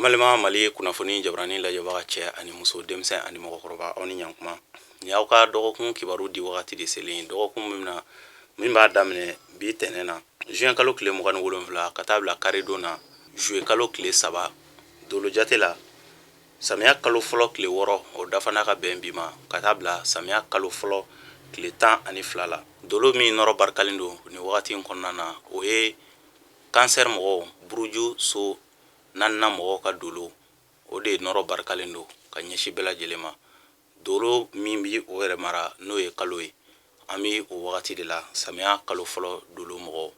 Malima Mali kunnafoni jabarani lajɛbaga cɛ ani muso denmisɛn ani mɔgɔkɔrɔba aw ni ɲankuma ni y'aw ka dɔgɔkun kibaru di wagati de selen dɔgɔkun min b'a daminɛ bi tɛnɛn na juin kalo tile 27 ka taa bila karidon na juillet kalo tile 3 dolo jate la samiya kalo fɔlɔ tile 6 o dafana ka bɛn bi ma ka taa bila samiya kalo fɔlɔ tile 12 la dolo min nɔrɔ barikalen don ni wagati in kɔnɔna na o ye cancer mɔgɔw buruju so nanna mɔgɔw ka dolo o de nɔrɔ barikalen don ka ɲɛsi bɛɛ lajɛlen ma dolo min bi o yɛrɛ mara n'o ye kalo ye an bi o wagati de la samiya kalo fɔlɔ dolo mɔgɔw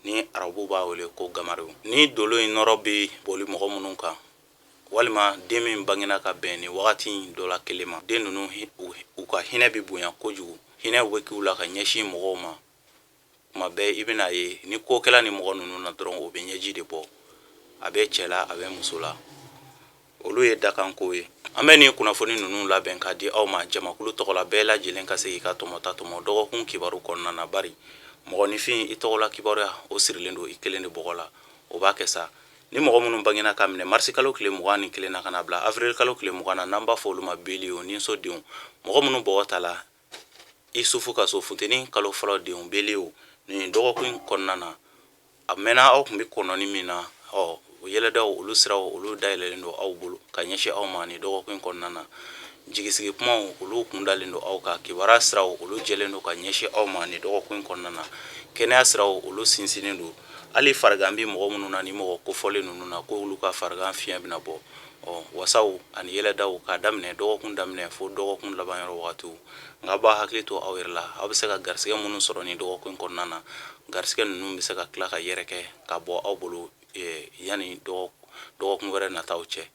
ni arabu b'a wele ko gamarew ni dolo in nɔrɔ bi boli mɔgɔ minnu kan walima den min bangena ka bɛn ni wagati dɔ la kelen ma den ninnu u ka hinɛ bi bonya kojugu hinɛ bɛ k'u la ka ɲɛsin mɔgɔw ma kuma bɛɛ i bɛna ye ni ko kɛla ni mɔgɔ ninnu na dɔrɔn o bɛ ɲɛji de bɔ a bɛ cɛ la a bɛ muso la olu ye dakanko ye an bɛ ni kunnafoni ninnu labɛn ka di aw ma jamakulu tɔgɔ la bɛɛ lajɛlen ka se k'i ka tɔmɔta tɔmɔ dɔgɔkun kibaru kɔnɔna na bari mɔgɔninfin i tɔgɔ la kibaruya o sirilen don i kelen de bɔgɔ la o b'a kɛ sa ni mɔgɔ minnu bangena ka minɛ marisi kalo tile 21 na ka na bila avril kalo tile 20 na n'an b'a fɔ olu ma beli o ninsodenw mɔgɔ minnu bɔgɔ ta la isufu ka so funteni kalo fɔlɔ denw beli o ni dɔgɔkun kɔnɔna na a mɛnna aw kun bi kɔnɔni min na o yɛlɛdaw olu siraw olu dayɛlɛlen don aw bolo ka ɲɛsin aw ma ni dɔgɔkun kɔnɔna na jigisigi kumaw olu kundalen don aw ka kibaruya siraw olu jɛlen don ka ɲɛsin aw ma ni dɔgɔkun kɔnɔna na kɛnɛya siraw olu sinsinnen don hali farigan bi mɔgɔ minnu na ni mɔgɔ kofɔlen ninnu na ko olu ka farigan fiɲɛ bɛna bɔ wasaw ani yɛlɛdaw ka daminɛ dɔgɔkun daminɛ fo dɔgɔkun laban yɔrɔ wagatiw nka b'a hakili to aw yɛrɛ la aw bɛ se ka garisɛgɛ minnu sɔrɔ ni dɔgɔkun kɔnɔna na garisɛgɛ ninnu bɛ se ka tila ka yɛrɛkɛ ka bɔ aw bolo yani dɔgɔkun wɛrɛ nataw cɛ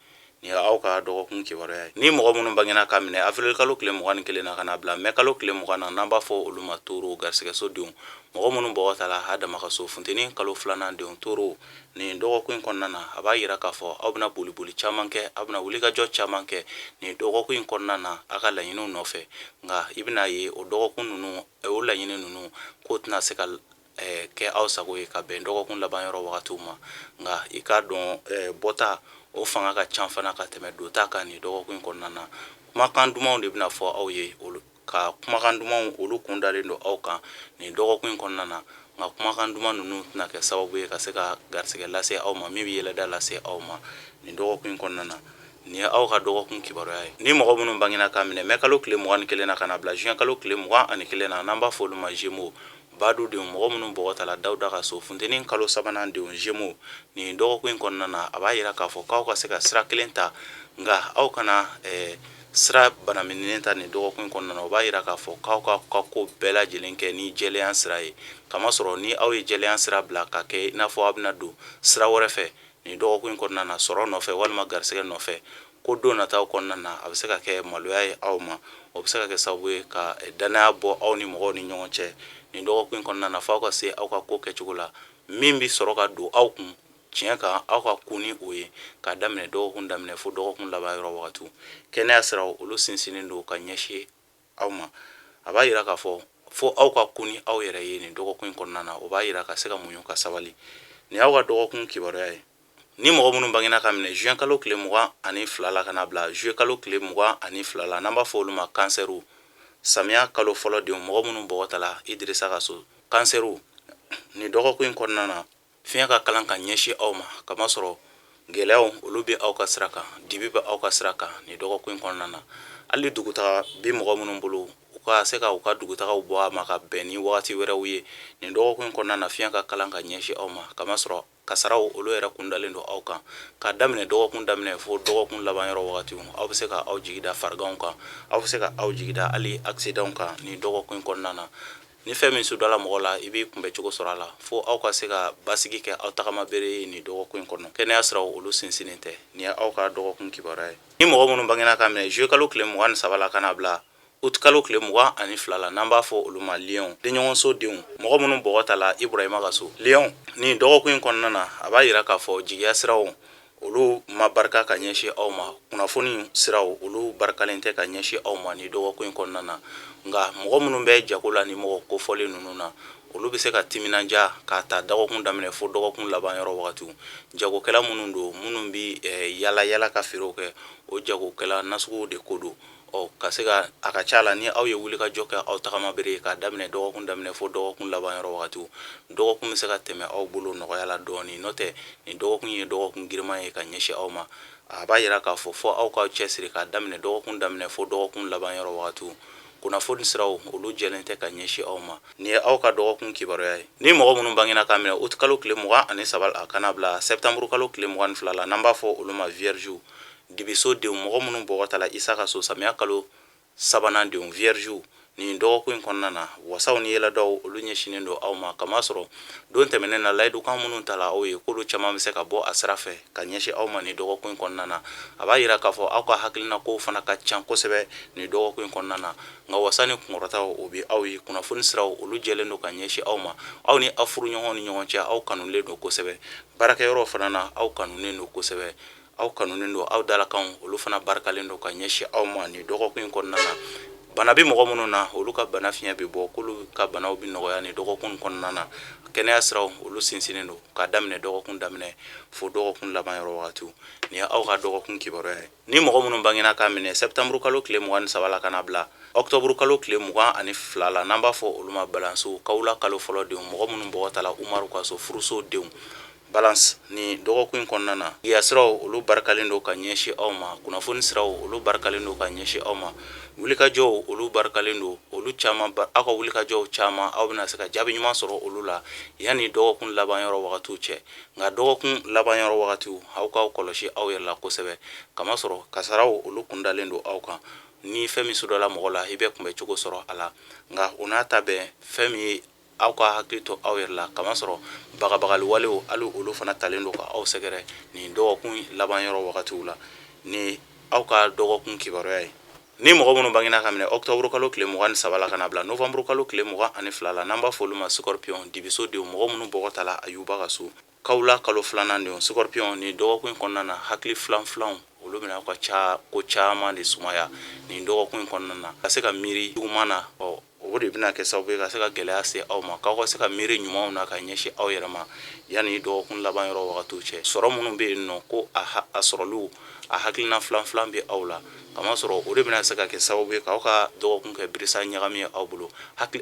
ni aw ka dɔgɔkun kibaruya ye ni mɔgɔ minnu bangena ka minɛ avril kalo tile 21 na ka na bila mai kalo tile 20 na n'an b'a fɔ olu ma toro garisɛgɛso denw mɔgɔ minnu bɔgɔ ta la hadama ka so funteni kalo 2nan denw toro ni dɔgɔkun kɔnɔna na a b'a yira k'a fɔ aw bɛna boliboli caman kɛ aw bɛna wulikajɔ caman kɛ ni dɔgɔkun kɔnɔna na a ka laɲiniw nɔfɛ nka i bɛna ye o dɔgɔkun ninnu o laɲini ninnu k'o tɛna se ka kɛ aw sago ye ka bɛn dɔgɔkun laban yɔrɔ wagatiw ma nka i k'a dɔn bɔta o fanga ka ca fana ka tɛmɛ dota kan ni dɔgɔkun kɔnɔna na kumakan dumanw de bɛna fɔ aw ye ka kumakan dumanw olu kundalen don aw kan ni dɔgɔkun kɔnɔna na nka kumakan duman ninnu tɛna kɛ sababu ye ka se ka garisɛgɛ lase aw ma min bɛ yɛlɛda lase aw ma ni dɔgɔkun kɔnɔna na ni ye aw ka dɔgɔkun kibaruya ye ni mɔgɔ minnu bangena ka minɛ mai kalo tile 21 na ka na bila juin kalo tile 21 na n'an b'a fɔ olu ma Gémeaux badudenw mɔgɔ minnu bɔgɔ ta la Dawuda ka so funteni kalo 3nan denw Gémeaux ni dɔgɔkun kɔnɔna na a b'a yira k'a fɔ k'aw ka se ka sira kelen ta nka aw kana sira banamininen ta ni dɔgɔkun kɔnɔna na o b'a yira k'a fɔ k'aw ka ko bɛɛ lajɛlen kɛ ni jɛlenya sira ye kamasɔrɔ ni aw ye jɛlenya sira bila ka kɛ i n'a fɔ aw bɛna don sira wɛrɛ fɛ ni dɔgɔkun kɔnɔna na sɔrɔ nɔfɛ walima garisɛgɛ nɔfɛ ko don nataw kɔnɔna na a bɛ se ka kɛ maloya ye aw ma o bɛ se ka kɛ sababu ye ka danaya bɔ aw ni mɔgɔw ni ɲɔgɔn cɛ ni dɔgɔkun kɔnɔna na f'aw ka se aw ka ko kɛcogo la min bi sɔrɔ ka don aw kun tiɲɛ kan aw ka kun ni o ye ka daminɛ dɔgɔkun daminɛ fo dɔgɔkun laban yɔrɔ wagatiw kɛnɛya siraw olu sinsinnen don ka ɲɛsin aw ma a b'a yira k'a fɔ fo aw ka kun ni aw yɛrɛ ye nin dɔgɔkun kɔnɔna na o b'a yira ka se ka muɲu ka sabali ni y'aw ka dɔgɔkun kibaruya ye ni mɔgɔ minnu bangena ka minɛ juin kalo tile 22 la ka na bila juillet kalo tile 22 la n'an b'a fɔ olu ma cancerw samiya kalo fɔlɔ denw mɔgɔ minnu bɔgɔ ta la Idirisa ka so cancerw ni dɔgɔkun kɔnɔna na fiɲɛ ka kalan ka ɲɛsin aw ma kamasɔrɔ gɛlɛyaw olu bɛ aw ka sira kan dibi bɛ aw ka sira kan ni dɔgɔkun kɔnɔna na hali dugutaga bi mɔgɔ minnu bolo u ka se ka u ka dugutagaw bɔ a ma ka bɛn ni wagati wɛrɛw ye nin dɔgɔkun kɔnɔna na fiɲɛ ka kalan ka ɲɛsin aw ma kamasɔrɔ kasaraw olu yɛrɛ kundalen don aw kan ka daminɛ dɔgɔkun daminɛ fo dɔgɔkun laban yɔrɔ wagatiw aw bɛ se ka aw jigida fariganw kan aw bɛ se ka aw jigida hali accidentw kan ni dɔgɔkun kɔnɔna na ni fɛn min sudala mɔgɔ la i b'i kunbɛ cogo sɔrɔ a la fo aw ka se ka basigi kɛ aw tagama bere ye ni dɔgɔkun kɔnɔ kɛnɛya siraw olu sinsinnen tɛ ni ye aw ka dɔgɔkun kibaruya ye ni mɔgɔ minnu bangena ka minɛ juillet kalo tile 23 la ka na bila août kalo tile 22 la n'an b'a fɔ olu ma Lion denɲɔgɔnso denw mɔgɔ minnu bɔgɔ ta la Ibrahima ka so Lion ni dɔgɔkun kɔnɔna na a b'a yira k'a fɔ jigiya siraw olu ma barika ka ɲɛsin aw ma kunnafoni siraw olu barikalen tɛ ka ɲɛsin aw ma ni dɔgɔkun kɔnɔna na nka mɔgɔ minnu bɛ jago la ni mɔgɔ kofɔlen ninnu na olu bɛ se ka timinanja k'a ta dɔgɔkun daminɛ fo dɔgɔkun laban yɔrɔ wagatiw jagokɛla minnu don minnu bɛ yala yala ka feerew kɛ o jagokɛla nasugu de ko don ka se ka a ka ca la ni aw ye wulikajɔ kɛ aw tagama bere k'a daminɛ dɔgɔkun daminɛ fo dɔgɔkun laban yɔrɔ wagatiw dɔgɔkun bɛ se ka tɛmɛ aw bolo nɔgɔya la dɔɔni n'o tɛ nin dɔgɔkun ye dɔgɔkun giriman ye ka ɲɛsin aw ma a b'a yira k'a fɔ fɔ aw ka cɛsiri k'a daminɛ dɔgɔkun daminɛ fo dɔgɔkun laban yɔrɔ wagatiw kunnafoni siraw olu jɛlen tɛ ka ɲɛsin aw ma nin ye aw ka dɔgɔkun kibaruya ye ni mɔgɔ minnu bangena k'a minɛ août kalo tile 23 a kana bila septembre kalo tile 22 la n'an b'a fɔ olu ma vierge dibiso denw mɔgɔ minnu bɔgɔta la isa ka so samiya kalo sabanan denw vierge nin dɔgɔkun in kɔnɔna na wasaw ni yɛlɛdaw olu ɲɛsinen don aw ma kamasɔrɔ don tɛmɛnen na layidukan minnu ta la aw ye k'olu caman bɛ se ka bɔ a sira fɛ ka ɲɛsin aw ma nin dɔgɔkun in kɔnɔna na a b'a yira k'a fɔ aw ka hakilina kow fana ka ca kosɛbɛ nin dɔgɔkun in kɔnɔna na nka wasa ni kunkɔrɔtaw o bɛ aw ye kunnafoni siraw olu jɛlen don ka ɲɛsin aw ma aw ni aw furuɲɔgɔnw ni ɲɔgɔn cɛ aw kanulen don kosɛbɛ baarakɛyɔrɔ fana na aw kanulen don kosɛbɛ aw kanulen don aw dalakanw olu fana barikalen don ka ɲɛsin aw ma nin dɔgɔkun in kɔnɔna na bana bɛ mɔgɔ minnu na olu ka bana fiɲɛ bɛ bɔ k'olu ka banaw bɛ nɔgɔya nin dɔgɔkun kɔnɔna na kɛnɛya siraw olu sinsinnen don k'a daminɛ dɔgɔkun daminɛ fo dɔgɔkun laban yɔrɔ wagatiw nin ye aw ka dɔgɔkun kibaruya ye ni mɔgɔ minnu bangena k'a minɛ septembre kalo tile 23 la kana bila octobre kalo tile 22 la n'an b'a fɔ olu ma balanso kawula kalo fɔlɔ denw mɔgɔ minnu bɔgɔta la umaru ka so furuso denw balance ni dɔgɔkun kɔnɔna na giya siraw olu barikalen don ka ɲɛsin aw ma kunnafoni siraw olu barikalen don ka ɲɛsin aw ma wulikajɔw olu barikalen don olu caman aw ka wulikajɔw caman aw bɛna se ka jaabi ɲuman sɔrɔ olu la yanni dɔgɔkun laban yɔrɔ wagatiw cɛ nka dɔgɔkun laban yɔrɔ wagatiw aw k'aw kɔlɔsi aw yɛrɛ la kosɛbɛ kamasɔrɔ kasaraw olu kundalen don aw kan ni fɛn min sudɔla mɔgɔ la i bɛ kunbɛ cogo sɔrɔ a la nka o n'a ta bɛɛ fɛn min ye aw ka hakili to aw yɛrɛ la kamasɔrɔ bagabagali walew hali olu fana talen don ka aw sɛgɛrɛ nin dɔgɔkun laban yɔrɔ wagatiw la ni aw ka dɔgɔkun kibaruya ye ni mɔgɔ minnu bangena ka minɛ octobre kalo tile 23 la kana bila novembre kalo tile 22 la n'an b'a fɔ olu ma scorpion dibiso denw mɔgɔ minnu bɔgɔta la ayuba ka so kawula kalo filanan denw scorpion ni dɔgɔkun kɔnɔna na hakili filanfilanw olu bɛna aw ka ko caman de sumaya nin dɔgɔkun kɔnɔna na ka se ka miiri juguman na o de bɛna kɛ sababu ye ka se ka gɛlɛya se aw ma k'aw ka se ka miiri ɲumanw na ka ɲɛsin aw yɛrɛ ma yanni dɔgɔkun laban yɔrɔ wagatiw cɛ sɔrɔ minnu bɛ yen nɔ ko a sɔrɔliw a hakilina filan bɛ aw la kamasɔrɔ o de bɛna se ka kɛ sababu ye k'aw ka dɔgɔkun kɛ birisa ɲagami ye aw bolo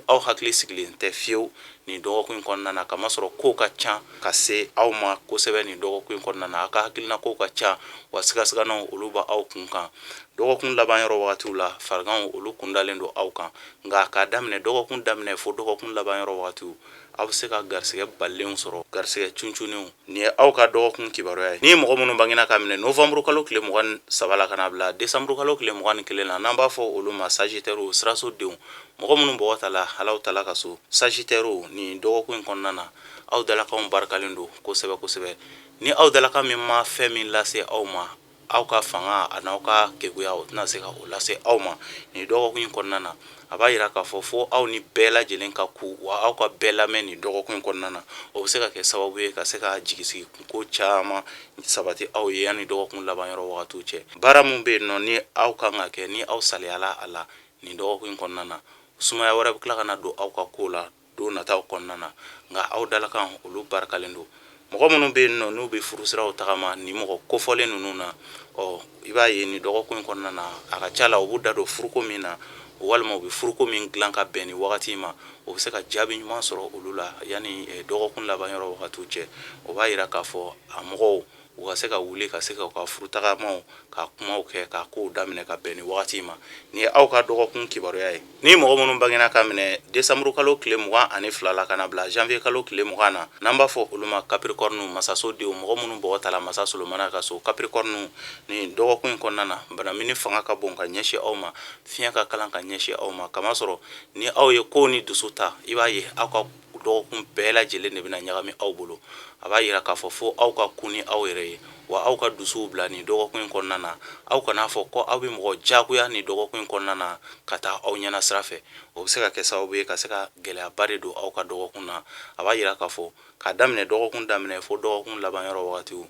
aw hakili sigilen tɛ fiyewu nin dɔgɔkun kɔnɔna na kamasɔrɔ kow ka ca ka se aw ma kosɛbɛ nin dɔgɔkun kɔnɔna na aw ka hakilina kow ka ca wa sigasiganaw olu bɛ aw kun kan dɔgɔkun laban yɔrɔ wagatiw la fariganw olu kundalen don aw kan nka k'a daminɛ dɔgɔkun daminɛ fo dɔgɔkun laban yɔrɔ wagatiw aw bɛ se ka garisɛgɛ balilenw sɔrɔ garisɛgɛ cuncunenw nin ye aw ka dɔgɔkun kibaruya ye ni mɔgɔ minnu bangena ka minɛ novembre kalo tile 23 la kana bila décembre kalo tile 21 la n'an b'a fɔ olu ma sagittaire siraso denw mɔgɔ minnu bɔgɔta la halaw tala ka so sagittaire nin dɔgɔkun kɔnɔna na aw dalakanw barikalen don kosɛbɛ kosɛbɛ ni aw dalakan min ma fɛn min lase aw ma aw ka fanga a n'aw ka keguya o tɛna se ka o lase aw ma nin dɔgɔkun kɔnɔna na a b'a yira k'a fɔ fo aw ni bɛɛ lajɛlen ka ku wa aw ka bɛɛ lamɛn nin dɔgɔkun kɔnɔna na o bɛ se ka kɛ sababu ye ka se ka jigisigi ko caman sabati aw ye yanni dɔgɔkun laban yɔrɔ wagatiw cɛ baara min bɛ yen nɔ ni aw kan ka kɛ ni aw saliyala a la nin dɔgɔkun kɔnɔna na sumaya wɛrɛ bɛ tila ka na don aw ka ko la don nataw kɔnɔna na nka aw dalakan olu barikalen don mɔgɔ minnu bɛ yen nɔ n'u bɛ furusiraw tagama ni mɔgɔ kofɔlen ninnu na i b'a ye nin dɔgɔkun kɔnɔna na a ka ca la u b'u da don furuko min na walima u bɛ furuko min dilan ka bɛn ni wagati ma o bɛ se ka jaabi ɲuman sɔrɔ olu la yanni dɔgɔkun laban yɔrɔ wagatiw cɛ o b'a yira k'a fɔ a mɔgɔw u ka se ka wuli ka se ka furu tagamaw ka kumaw kɛ ka kow daminɛ ka bɛn ni wagati ma ni ye aw ka dɔgɔkun kibaruya ye ni mɔgɔ minnu bangena ka minɛ décembre kalo tile 22 la kana bila janvier kalo tile 20 na n'an b'a fɔ olu ma capricorne masaso denw mɔgɔ minnu bɔgɔta la masa solomana ka so capricorne ni dɔgɔkun kɔnɔna na banamini fanga ka bon ka ɲɛsin aw ma fiɲɛ ka kalan ka ɲɛsin aw ma kamasɔrɔ ni aw ye kow ni dusu ta i b'a ye aw ka dɔgɔkun bɛɛ lajɛlen de bɛna ɲagami aw bolo a b'a yira k'a fɔ fo aw ka kun ni aw yɛrɛ ye wa aw ka dusuw bila nin dɔgɔkun kɔnɔna na aw kana fɔ ko aw bɛ mɔgɔ jagoya nin dɔgɔkun kɔnɔna na ka taa aw ɲɛna sira fɛ o bɛ se ka kɛ sababu ye ka se ka gɛlɛyaba de don aw ka dɔgɔkun na a b'a yira k'a fɔ k'a daminɛ dɔgɔkun daminɛ fo dɔgɔkun laban yɔrɔ wagatiw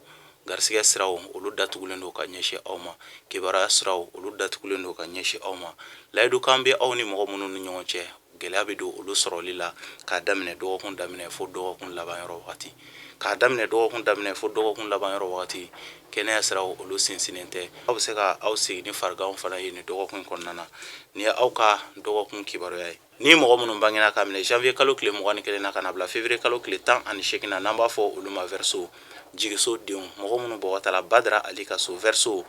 garisɛgɛ siraw olu datugulen don ka ɲɛsin aw ma kibaruya siraw olu datugulen don ka ɲɛsin aw ma layidukan bɛ aw ni mɔgɔ minnu ni ɲɔgɔn cɛ gɛlɛya bɛ don olu sɔrɔli la k'a daminɛ dɔgɔkun daminɛ fo dɔgɔkun laban yɔrɔ wagati k'a daminɛ dɔgɔkun daminɛ fo dɔgɔkun laban yɔrɔ wagati kɛnɛya siraw olu sinsinnen tɛ aw bɛ se ka aw sigi ni fariganw fana ye nin dɔgɔkun kɔnɔna na ni ye aw ka dɔgɔkun kibaruya ye ni mɔgɔ minnu bangena ka minɛ janvier kalo tile 21 na ka na bila février kalo tile 18 na n'an b'a fɔ olu ma verseau jigiso denw mɔgɔ minnu bɔgɔtala Badara Ali ka so verseau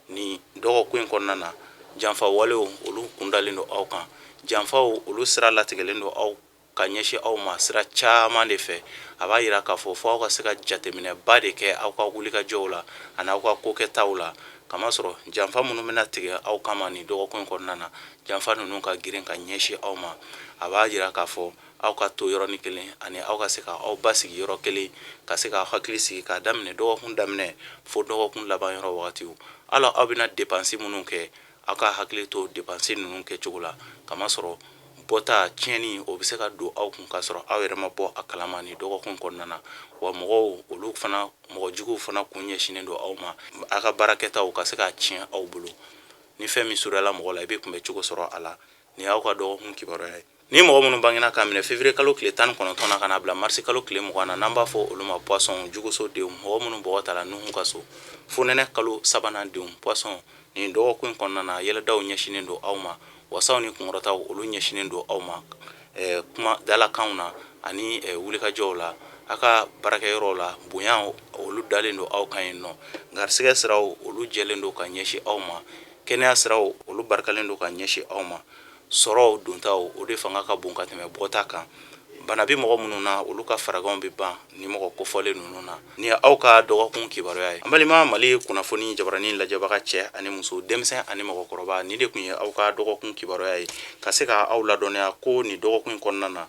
ni dɔgɔkun kɔnɔna na janfa walew olu kundalen don aw kan janfaw olu sira latigɛlen don aw ka ɲɛsin aw ma sira caman de fɛ a b'a yira k'a fɔ aw ka se ka jateminɛba de kɛ aw ka wulikajɔw la ani aw ka kokɛtaw la kamasɔrɔ janfa minnu bɛna tigɛ aw kama ni dɔgɔkun kɔnɔna na janfa ninnu ka girin ka ɲɛsin aw ma a b'a yira k'a fɔ aw ka to yɔrɔnin kelen ani aw ka se ka aw basigi yɔrɔ kelen ka se ka hakili sigi k'a daminɛ dɔgɔkun daminɛ fo dɔgɔkun laban yɔrɔ wagatiw ala aw bɛna dépense minnu kɛ aw ka hakili to dépense ninnu kɛcogo la kamasɔrɔ bɔta tiɲɛni o bɛ se ka don aw kun k'a sɔrɔ aw yɛrɛ ma bɔ a kalama ni dɔgɔkun kɔnɔna na wa mɔgɔw olu fana mɔgɔ juguw fana kun ɲɛsinnen don aw ma a ka baarakɛtaw ka se k'a tiɲɛ aw bolo ni fɛn min surunyala mɔgɔ la i bɛ kunbɛ cogo sɔrɔ a la ni y'aw ka dɔgɔkun kibaruya ye ni mɔgɔ minnu bangena ka minɛ février kalo tile 19 na ka na bila mars kalo tile 20 na n'an b'a fɔ olu ma poisson juguso denw mɔgɔ minnu bɔgɔ tala Nuhun ka so fonɛnɛ kalo 3nan denw poisson nin dɔgɔkun kɔnɔna na yɛlɛdaw ɲɛsinnen don aw ma wasaw ni kunkɔrɔtaw olu ɲɛsinnen don aw ma kuma dalakanw na ani wulikajɔw la aw ka baarakɛyɔrɔw la bonya olu dalen don aw kan yen nɔ garisɛgɛ siraw olu jɛlen don ka ɲɛsin aw ma kɛnɛya siraw olu barikalen don ka ɲɛsin aw ma sɔrɔw dontaw o de fanga ka bon ka tɛmɛ bɔta kan bana bi mɔgɔ minnu na olu ka faraganw bɛ ban ni mɔgɔ kofɔlen ninnu na ni aw ka dɔgɔkun kibaruya ye an balima Mali kunnafoni jabaranin lajɛbaga cɛ ani muso denmisɛn ani mɔgɔkɔrɔba ni de kun ye aw ka dɔgɔkun kibaruya ye ka se ka aw ladɔnniya ko ni dɔgɔkun kɔnɔna na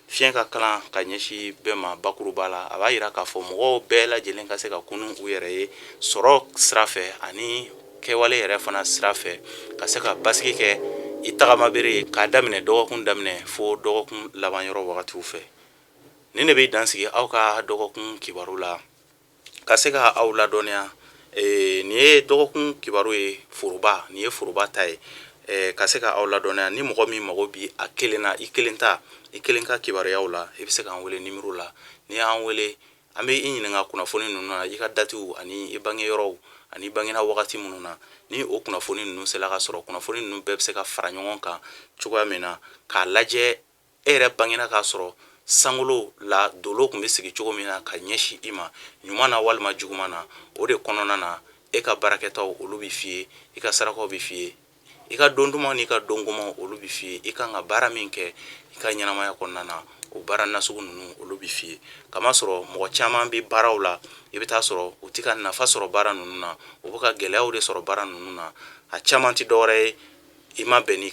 fiɲɛ ka kalan ka ɲɛsin bɛɛ ma bakuruba la a b'a yira k'a fɔ mɔgɔw bɛɛ lajɛlen ka se ka kunu u yɛrɛ ye sɔrɔ sira fɛ ani kɛwale yɛrɛ fana sira fɛ ka se ka basigi kɛ i tagama bere k'a daminɛ dɔgɔkun daminɛ fo dɔgɔkun laban yɔrɔ wagatiw fɛ ni ne bɛ dansigi aw ka dɔgɔkun kibaru la ka se ka aw ladɔnniya nin ye dɔgɔkun kibaru ye foroba nin ye foroba ta ye ka se ka aw ladɔnniya ni mɔgɔ min mago bi a kelen na i kelen ka kibaruyaw la i bɛ se k'an wele nimero la ni y'an wele an bɛ i ɲininka kunnafoni ninnu na i ka datiw ani i bange yɔrɔw ani i bangena wagati minnu na ni o kunnafoni ninnu sela ka sɔrɔ kunnafoni ninnu bɛɛ bɛ se ka fara ɲɔgɔn kan cogoya min na k'a lajɛ e yɛrɛ bangena k'a sɔrɔ sankolo la dolo tun bɛ sigi cogo min na ka ɲɛsin i ma ɲuman na walima juguman na o de kɔnɔna na e ka baarakɛtaw olu bɛ f'i ye i ka sarakaw bɛ f'i ye i ka don duman n'i ka don gomanw olu bɛ f'i ye i kan ka baara min kɛ i ka ɲɛnamaya kɔnɔna na o baara nasugu ninnu olu bɛ f'i ye kamasɔrɔ mɔgɔ caman bɛ baaraw la i bɛ taa sɔrɔ u tɛ ka nafa sɔrɔ baara ninnu na u bɛ ka gɛlɛyaw de sɔrɔ baara ninnu na a caman tɛ dɔwɛrɛ ye i ma bɛn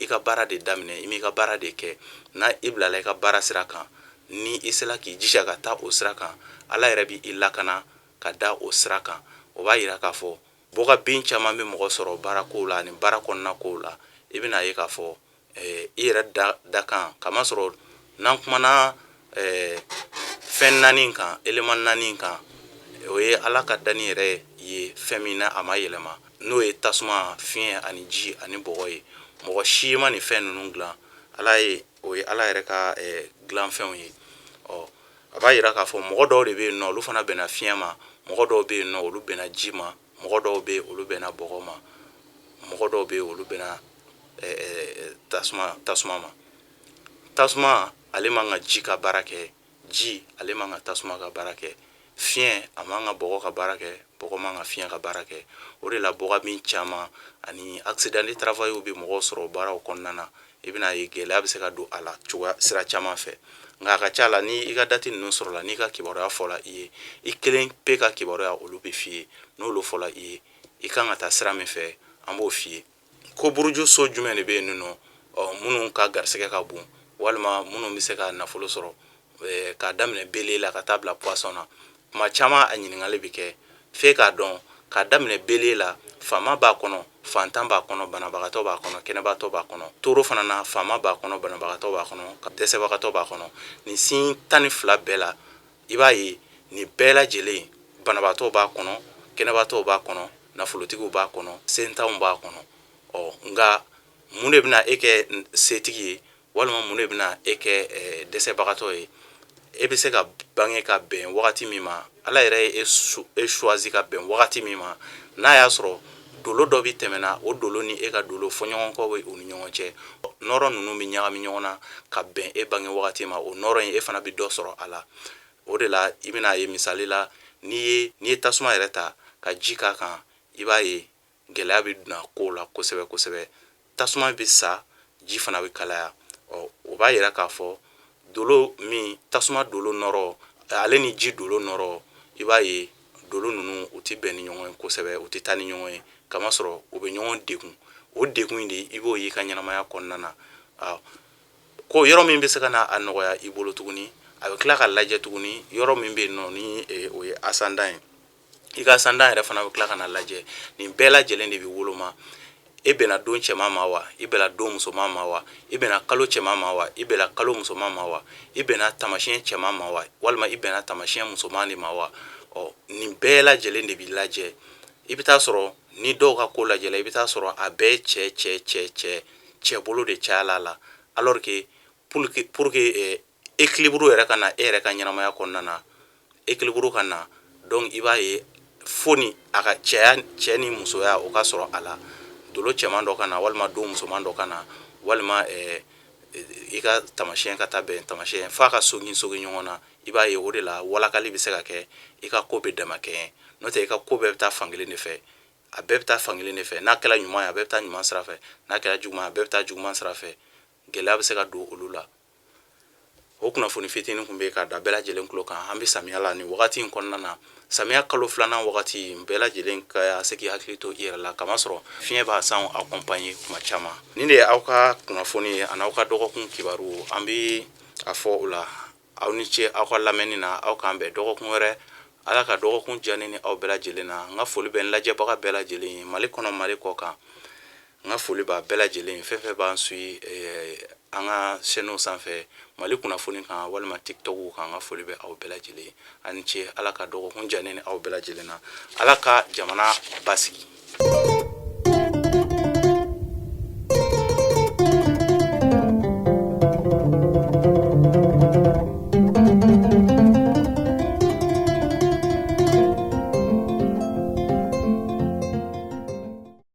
i ka baara de daminɛ i m'i ka baara de kɛ n'a i bilala i ka baara sira kan ni i sera k'i jija ka taa o sira kan ala yɛrɛ bɛ i lakana ka da o sira kan o b'a yira k'a fɔ bɔga bin caman bɛ mɔgɔ sɔrɔ baara kow la ani baara kɔnɔna kow la i bɛna ye k'a fɔ i yɛrɛ da kan kamasɔrɔ n'an kumana fɛn naani kan élément naani kan o ye ala ka danni yɛrɛ ye fɛn min na a ma yɛlɛma n'o ye tasuma fiɲɛ ani ji ani bɔgɔ ye mɔgɔ si ma nin fɛn ninnu dilan ala ye o ye ala yɛrɛ ka dilanfɛnw ye a b'a yira k'a fɔ mɔgɔ dɔw de bɛ yen nɔ olu fana bɛnna fiɲɛ ma mɔgɔ dɔw bɛ yen nɔ olu bɛnna ji ma mɔgɔ dɔw bɛ yen olu bɛnna bɔgɔ ma mɔgɔ dɔw bɛ yen olu bɛnna tasuma ma tasuma ale man ka ji ka baara kɛ ji ale man ka tasuma ka baara kɛ fiɲɛ a man ka bɔgɔ ka baara kɛ bɔgɔ man ka fiɲɛ ka baara kɛ o de la bɔgɔ min caman ani accident de travail bɛ mɔgɔw sɔrɔ baaraw kɔnɔna na i bɛna ye gɛlɛya bɛ se ka don a la cogoya sira caman fɛ nka a ka ca la ni i ka dati ninnu sɔrɔ la n'i ka kibaruya fɔla i ye i kelen pe ka kibaruya olu bɛ f'i ye n'olu fɔla i ye i kan ka taa sira min fɛ an b'o f'i ye ko buruju so jumɛn de bɛ yen nɔ minnu ka garisɛgɛ ka bon walima minnu bɛ se ka nafolo sɔrɔ k'a daminɛ bele la ka taa bila poisson na kuma caman a ɲininkali bɛ kɛ f'e k'a dɔn k'a daminɛ bele la faama b'a kɔnɔ fantan b'a kɔnɔ banabagatɔ b'a kɔnɔ kɛnɛbagatɔ b'a kɔnɔ toro fana na faama b'a kɔnɔ banabagatɔ b'a kɔnɔ dɛsɛbagatɔ b'a kɔnɔ nin sin 12 bɛɛ la i b'a ye nin bɛɛ lajɛlen banabagatɔ b'a kɔnɔ kɛnɛbagatɔ b'a kɔnɔ nafolotigiw b'a kɔnɔ sentanw b'a kɔnɔ nka mun de bɛna e kɛ setigi ye walima mun de bɛna e kɛ dɛsɛbagatɔ ye. E bɛ se ka bange ka bɛn wagati min ma, ala yɛrɛ ye e choisi ka bɛn wagati min ma, n'a y'a sɔrɔ dolo dɔ bɛ tɛmɛna, o dolo ni e ka dolo fɔɲɔgɔnkɔ bɛ u ni ɲɔgɔn cɛ, nɔrɔ ninnu bɛ ɲagami ɲɔgɔn na ka bɛn e bange wagati ma, o nɔrɔ in e fana bɛ dɔ sɔrɔ a la. O de la i bɛna ye misali la n'i ye tasuma yɛrɛ ta ka ji k'a kan, i b'a ye gɛlɛya bɛ na kow la kosɛbɛ kosɛbɛ. Tasuma bɛ sa, ji fana bɛ kalaya. O b'a yira k'a fɔ dolo min tasuma dolo nɔrɔ ale ni ji dolo nɔrɔ, i b'a ye dolo ninnu u tɛ bɛn ni ɲɔgɔn ye kosɛbɛ, u tɛ taa ni ɲɔgɔn ye, kamasɔrɔ u bɛ ɲɔgɔn degun. O degun in de i b'o ye i ka ɲɛnamaya kɔnɔna na. Ko yɔrɔ min bɛ se ka na a nɔgɔya i bolo tuguni, a bɛ tila ka lajɛ tuguni yɔrɔ min bɛ yen nɔ ni o ye asandan ye, i ka asandan yɛrɛ fana bɛ tila ka na lajɛ. Nin bɛɛ lajɛlen de bɛ woloma. E bɛna don cɛman ma wa, i bɛna don musoman ma wa, i bɛna kalo cɛman ma wa, i bɛna kalo musoman ma wa, i bɛna tamasiyɛn cɛman ma wa, walima i bɛna tamasiyɛn musoman de ma wa. Nin bɛɛ lajɛlen de bɛ lajɛ. I bɛ taa sɔrɔ ni dɔw ka ko lajɛla, i bɛ taa sɔrɔ a bɛɛ cɛ bolo de cayala la, alors que pour que équilibre yɛrɛ ka na e yɛrɛ ka ɲɛnamaya kɔnɔna na, équilibre ka na, donc i b'a ye fo ni a ka cɛ ni musoya o ka sɔrɔ a la. Dolo cɛman dɔ ka na walima don musoman dɔ ka na walima i ka tamasiyɛn ka taa bɛn tamasiyɛn f'a ka sogin ɲɔgɔn na. I b'a ye o de la walakali bɛ se ka kɛ, i ka ko bɛ damakɛɲɛ. N'o tɛ i ka ko bɛɛ bɛ taa fankelen de fɛ, a bɛɛ bɛ taa fankelen de fɛ. N'a kɛra ɲuman ye a bɛɛ bɛ taa ɲuman sira fɛ, n'a kɛra juguman ye a bɛɛ bɛ taa juguman sira fɛ. Gɛlɛya bɛ se ka don olu la. O kunnafoni fitinin kun bɛ ka da bɛɛ lajɛlen tulo kan. An bɛ samiya la nin wagati in kɔnɔna na, samiya kalo filanan wagati, bɛɛ lajɛlen ka se k'i hakili to i yɛrɛ la, kamasɔrɔ fiɲɛ b'a sanw accompagner kuma caman. Nin de ye aw ka kunnafoni ye ani aw ka dɔgɔkun kibaru. An bɛ a fɔ o la aw ni ce aw ka lamɛnni na, aw k'an bɛn dɔgɔkun wɛrɛ. Ala ka dɔgɔkun diya ne ni aw bɛɛ lajɛlen na. N ka foli bɛ n lajɛbaga bɛɛ lajɛlen ye, Mali kɔnɔ Mali kɔ kan. N ka foli b'a bɛɛ lajɛlen ye, fɛn fɛn b'an suit an ka chaînew sanfɛ, Mali kunnafoni kan walima TikTok kan. N ka foli bɛ aw bɛɛ lajɛlen ye. A ni ce, Ala ka dɔgɔkun diya ne ni aw bɛɛ lajɛlen na. Ala ka jamana basigi.